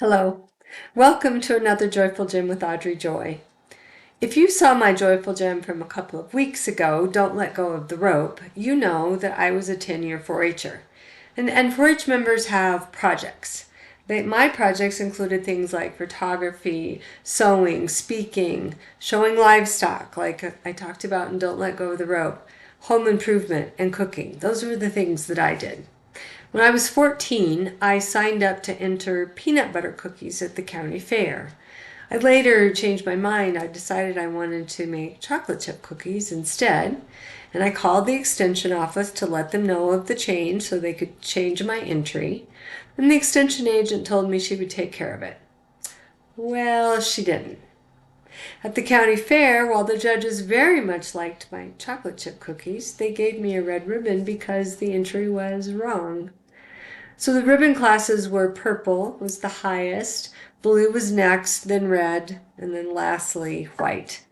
Hello. Welcome to another Joyful Gem with Audrey Joy. If you saw my Joyful Gem from a couple of weeks ago, Don't Let Go of the Rope, you know that I was a 10-year 4-H'er. And 4-H members have projects. My projects included things like photography, sewing, speaking, showing livestock, like I talked about in Don't Let Go of the Rope, home improvement, and cooking. Those were the things that I did. When I was 14, I signed up to enter peanut butter cookies at the county fair. I later changed my mind. I decided I wanted to make chocolate chip cookies instead, and I called the extension office to let them know of the change so they could change my entry, and the extension agent told me she would take care of it. Well, she didn't. At the county fair, while the judges very much liked my chocolate chip cookies, they gave me a red ribbon because the entry was wrong. So the ribbon classes were purple was the highest, blue was next, then red, and then lastly white.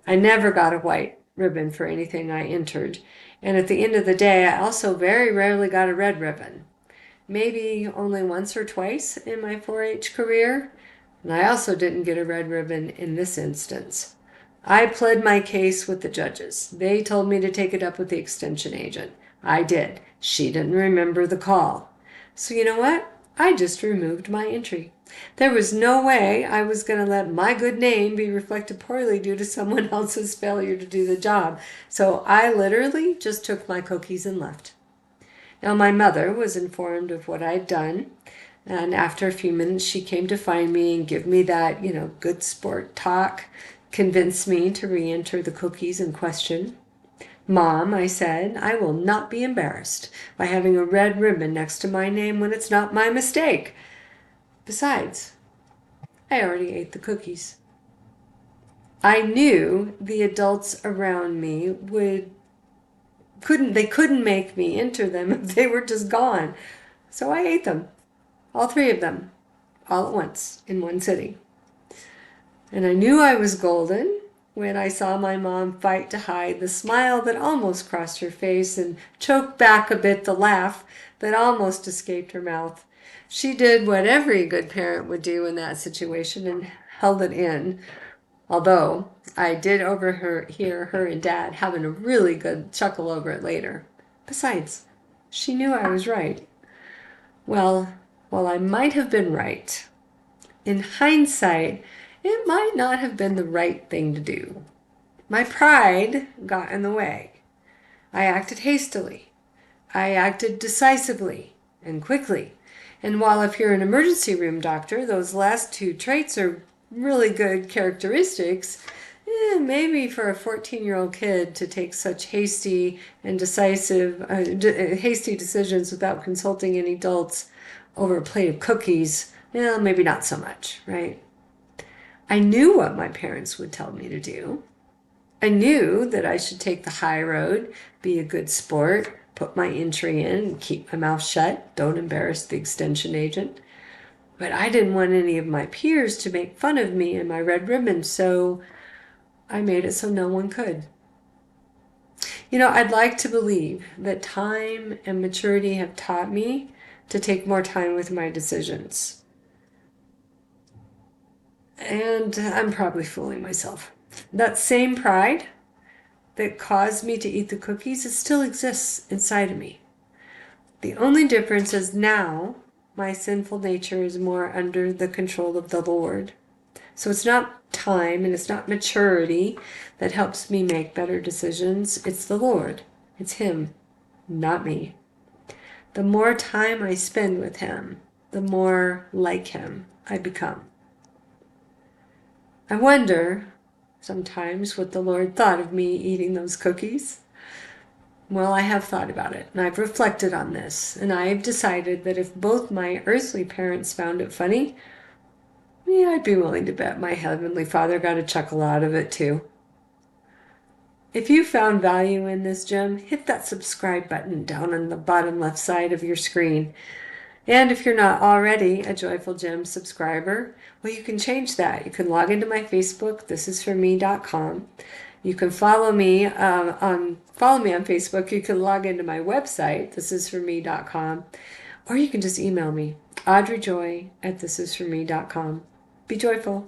I never got a white ribbon for anything I entered. And at the end of the day, I also very rarely got a red ribbon. Maybe only once or twice in my 4-H career. And I also didn't get a red ribbon in this instance. I pled my case with the judges. They told me to take it up with the extension agent. I did. She didn't remember the call. So you know what? I just removed my entry. There was no way I was going to let my good name be reflected poorly due to someone else's failure to do the job. So I literally just took my cookies and left. Now my mother was informed of what I'd done, and after a few minutes she came to find me and give me that, good sport talk, convince me to re-enter the cookies in question. Mom, I said, I will not be embarrassed by having a red ribbon next to my name when it's not my mistake. Besides, I already ate the cookies. I knew the adults around me couldn't make me enter them if they were just gone. So I ate them, all three of them, all at once in one sitting. And I knew I was golden when I saw my mom fight to hide the smile that almost crossed her face and choke back a bit the laugh that almost escaped her mouth. She did what every good parent would do in that situation and held it in. Although I did overhear her and Dad having a really good chuckle over it later. Besides, she knew I was right. Well, while I might have been right, in hindsight, it might not have been the right thing to do. My pride got in the way. I acted hastily. I acted decisively and quickly. And while if you're an emergency room doctor, those last two traits are really good characteristics, maybe for a 14-year-old kid to take such hasty and hasty decisions without consulting any adults over a plate of cookies, maybe not so much, right? I knew what my parents would tell me to do. I knew that I should take the high road, be a good sport, put my entry in, and keep my mouth shut, don't embarrass the extension agent. But I didn't want any of my peers to make fun of me and my red ribbon, so I made it so no one could. I'd like to believe that time and maturity have taught me to take more time with my decisions. And I'm probably fooling myself. That same pride that caused me to eat the cookies, it still exists inside of me. The only difference is now my sinful nature is more under the control of the Lord. So it's not time and it's not maturity that helps me make better decisions. It's the Lord. It's Him, not me. The more time I spend with Him, the more like Him I become. I wonder sometimes what the Lord thought of me eating those cookies. Well, I have thought about it, and I've reflected on this, and I've decided that if both my earthly parents found it funny, I'd be willing to bet my Heavenly Father got a chuckle out of it too. If you found value in this gem, hit that subscribe button down on the bottom left side of your screen. And if you're not already a Joyful Gem subscriber, well, you can change that. You can log into my Facebook, thisisforme.com. You can follow me on Facebook. You can log into my website, thisisforme.com. Or you can just email me, audreyjoy@thisisforme.com. Be joyful.